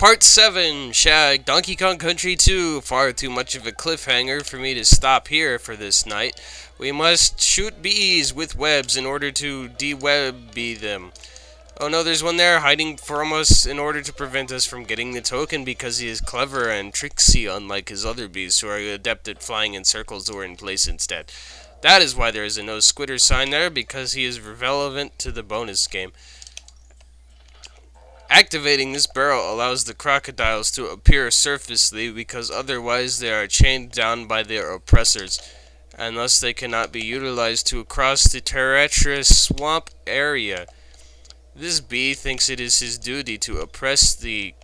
Part 7, Shag, Donkey Kong Country 2. Far too much of a cliffhanger for me to stop here for this night. We must shoot bees with webs in order to de-web them. Oh no, there's one there hiding from us in order to prevent us from getting the token because he is clever and tricksy unlike his other bees who are adept at flying in circles or in place instead. That is why there is a no squitter sign there, because he is relevant to the bonus game. Activating this barrel allows the crocodiles to appear surfacely because otherwise they are chained down by their oppressors, and thus they cannot be utilized to cross the treacherous swamp area. This bee thinks it is his duty to oppress the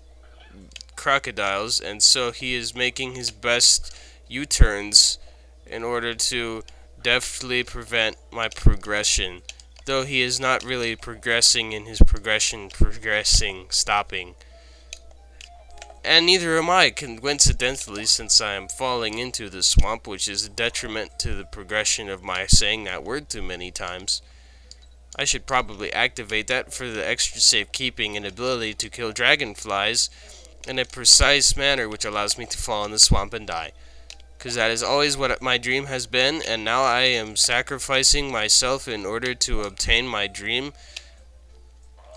crocodiles, and so he is making his best U-turns in order to deftly prevent my progression. Though he is not really progressing in his stopping. And neither am I, coincidentally, since I am falling into the swamp, which is a detriment to the progression of my saying that word too many times. I should probably activate that for the extra safekeeping and ability to kill dragonflies in a precise manner which allows me to fall in the swamp and die. Because that is always what my dream has been, and now I am sacrificing myself in order to obtain my dream,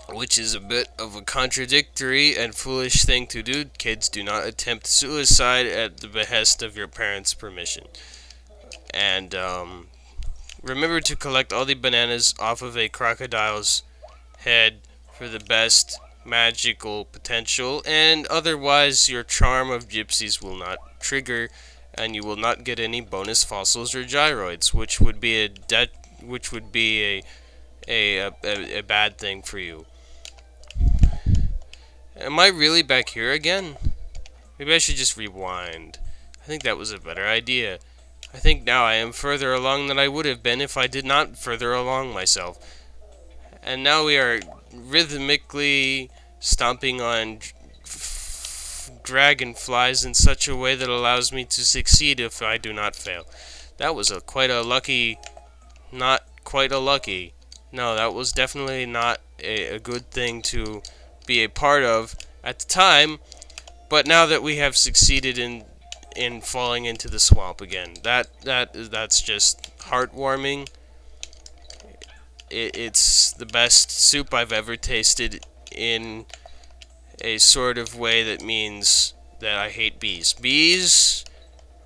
which is a bit of a contradictory and foolish thing to do. Kids, do not attempt suicide at the behest of your parents' permission. And remember to collect all the bananas off of a crocodile's head for the best magical potential, and otherwise your charm of gypsies will not trigger, and you will not get any bonus fossils or gyroids, which would be a bad thing for you. Am I really back here again? Maybe I should just rewind. I think that was a better idea. I think now I am further along than I would have been if I did not further along myself. And now we are rhythmically stomping on dragonflies in such a way that allows me to succeed if I do not fail. That was not quite a lucky. No, that was definitely not a good thing to be a part of at the time. But now that we have succeeded in falling into the swamp again, that's just heartwarming. It's the best soup I've ever tasted in a sort of way that means that I hate bees. Bees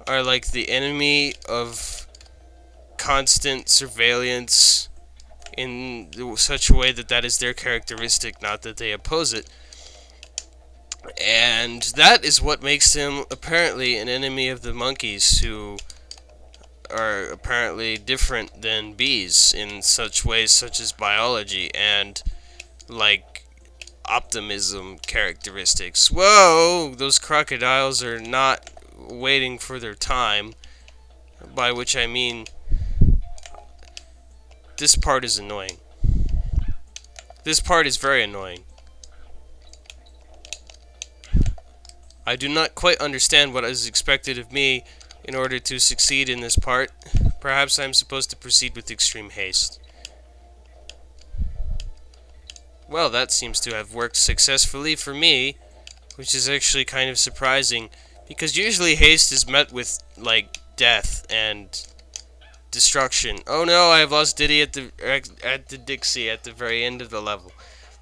are like the enemy of constant surveillance in such a way that is their characteristic, not that they oppose it. And that is what makes them apparently an enemy of the monkeys, who are apparently different than bees in such ways such as biology and like optimism characteristics. Whoa, those crocodiles are not waiting for their time, by which I mean this part is annoying. This part is very annoying. I do not quite understand what is expected of me in order to succeed in this part. Perhaps I am supposed to proceed with extreme haste. Well, that seems to have worked successfully for me, which is actually kind of surprising, because usually haste is met with, like, death and destruction. Oh no, I have lost Diddy at the Dixie at the very end of the level,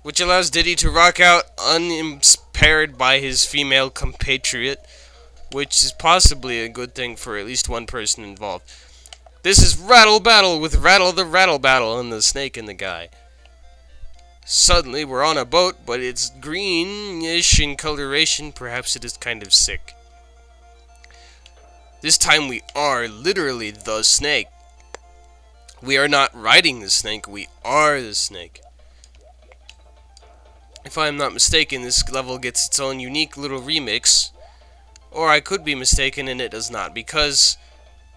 which allows Diddy to rock out unimpaired by his female compatriot, which is possibly a good thing for at least one person involved. This is Rattle Battle with Rattle the Rattle Battle and the snake and the guy. Suddenly, we're on a boat, but it's greenish in coloration. Perhaps it is kind of sick. This time we are literally the snake. We are not riding the snake, we are the snake. If I am not mistaken, this level gets its own unique little remix. Or I could be mistaken and it does not, because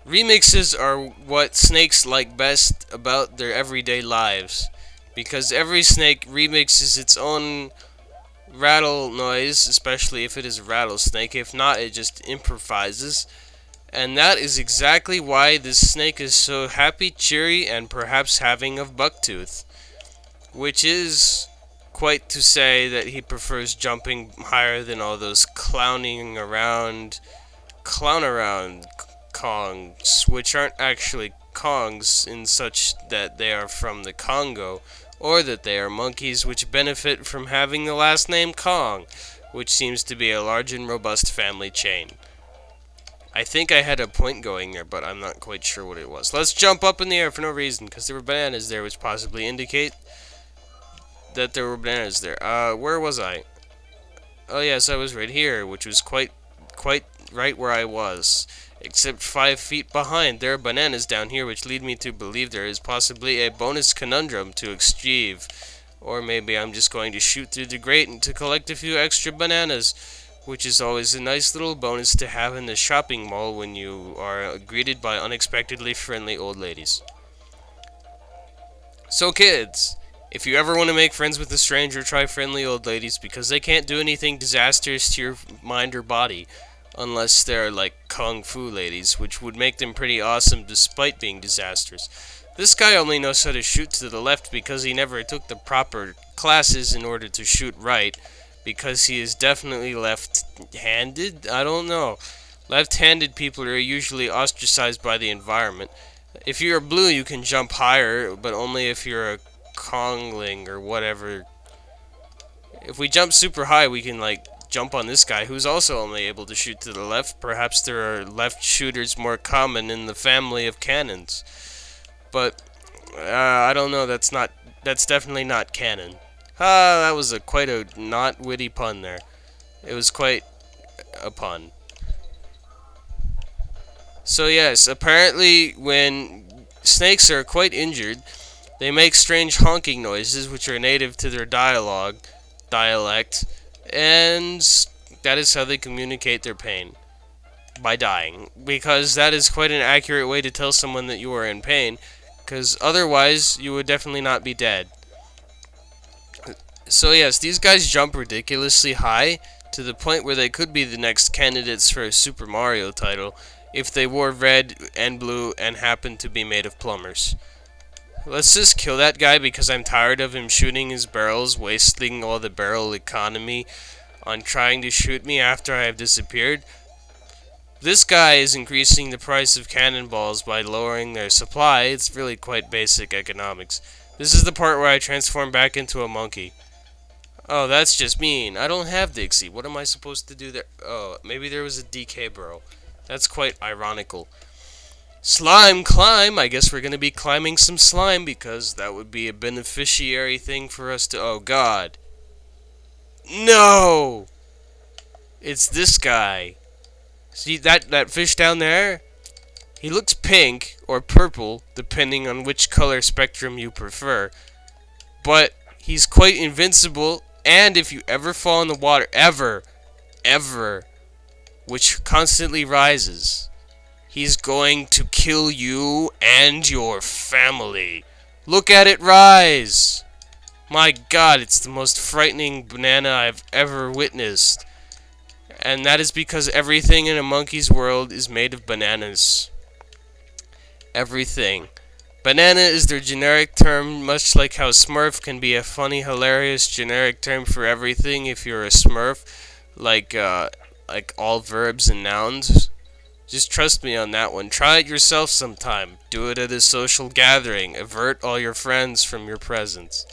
remixes are what snakes like best about their everyday lives. Because every snake remixes its own rattle noise, especially if it is a rattlesnake. If not, it just improvises. And that is exactly why this snake is so happy, cheery, and perhaps having a bucktooth. Which is quite to say that he prefers jumping higher than all those clown around Kongs, which aren't actually Kongs in such that they are from the Congo, or that they are monkeys which benefit from having the last name Kong, which seems to be a large and robust family chain. I think I had a point going there, but I'm not quite sure what it was. Let's jump up in the air for no reason, because there were bananas there, which possibly indicate that there were bananas there. Where was I? Oh yes, I was right here, which was quite right where I was. Except 5 feet behind, there are bananas down here, which lead me to believe there is possibly a bonus conundrum to achieve. Or maybe I'm just going to shoot through the grate and to collect a few extra bananas, which is always a nice little bonus to have in the shopping mall when you are greeted by unexpectedly friendly old ladies. So kids, if you ever want to make friends with a stranger, try friendly old ladies, because they can't do anything disastrous to your mind or body, unless they're like kung fu ladies, which would make them pretty awesome despite being disastrous. This guy only knows how to shoot to the left because he never took the proper classes in order to shoot right, because he is definitely left-handed? I don't know. Left-handed people are usually ostracized by the environment. If you're blue, you can jump higher, but only if you're a Kongling or whatever. If we jump super high, we can like jump on this guy who's also only able to shoot to the left. Perhaps there are left shooters more common in the family of cannons. But I don't know, that's definitely not canon. That was quite a not witty pun there. It was quite a pun. So yes, apparently when snakes are quite injured, they make strange honking noises which are native to their dialect, and that is how they communicate their pain. By dying. Because that is quite an accurate way to tell someone that you are in pain, because otherwise you would definitely not be dead. So yes, these guys jump ridiculously high, to the point where they could be the next candidates for a Super Mario title, if they wore red and blue and happened to be made of plumbers. Let's just kill that guy because I'm tired of him shooting his barrels, wasting all the barrel economy on trying to shoot me after I have disappeared. This guy is increasing the price of cannonballs by lowering their supply. It's really quite basic economics. This is the part where I transform back into a monkey. Oh, that's just mean. I don't have Dixie. What am I supposed to do there? Oh, maybe there was a DK burrow. That's quite ironical. Slime climb! I guess we're going to be climbing some slime because that would be a beneficiary thing for us to... Oh, God. No! It's this guy. See that fish down there? He looks pink or purple, depending on which color spectrum you prefer. But he's quite invincible, and if you ever fall in the water, ever, which constantly rises, he's going to kill you and your family. Look at it rise! My God, it's the most frightening banana I've ever witnessed. And that is because everything in a monkey's world is made of bananas. Everything. Banana is their generic term, much like how Smurf can be a funny, hilarious generic term for everything if you're a Smurf, like all verbs and nouns. Just trust me on that one. Try it yourself sometime. Do it at a social gathering. Avert all your friends from your presence.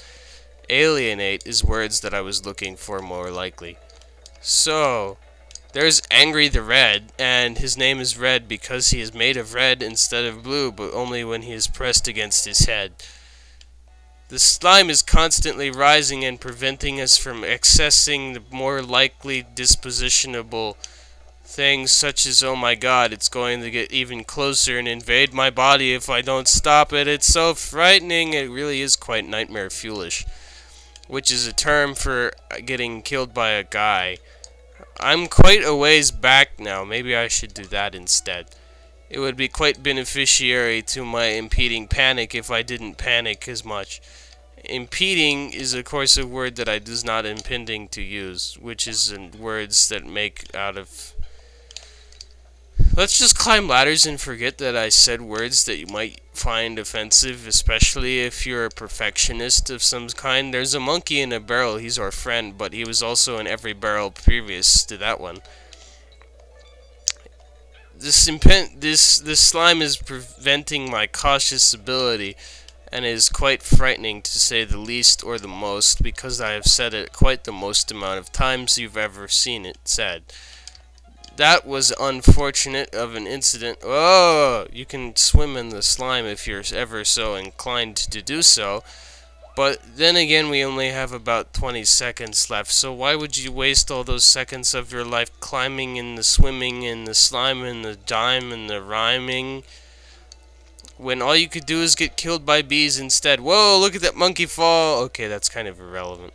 Alienate is words that I was looking for more likely. So... there's Angry the Red, and his name is Red because he is made of red instead of blue, but only when he is pressed against his head. The slime is constantly rising and preventing us from accessing the more likely dispositionable things, such as, oh my God, it's going to get even closer and invade my body if I don't stop it. It's so frightening. It really is quite nightmare fuelish, which is a term for getting killed by a guy. I'm quite a ways back now. Maybe I should do that instead. It would be quite beneficiary to my impeding panic if I didn't panic as much. Impeding is, of course, a word that I does not impending to use, which is in words that make out of... Let's just climb ladders and forget that I said words that you might find offensive, especially if you're a perfectionist of some kind. There's a monkey in a barrel. He's our friend, but he was also in every barrel previous to that one. This slime is preventing my cautious ability, and is quite frightening to say the least or the most, because I have said it quite the most amount of times you've ever seen it said. That was unfortunate of an incident. Oh, you can swim in the slime if you're ever so inclined to do so. But then again, we only have about 20 seconds left, so why would you waste all those seconds of your life climbing in the swimming in the slime and the dime and the rhyming, when all you could do is get killed by bees instead? Whoa, look at that monkey fall! Okay, that's kind of irrelevant.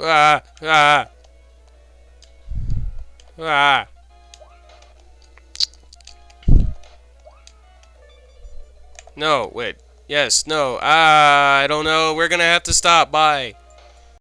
Ah, ah, ah. No, wait. Yes, no. Ah, I don't know. We're gonna have to stop. Bye.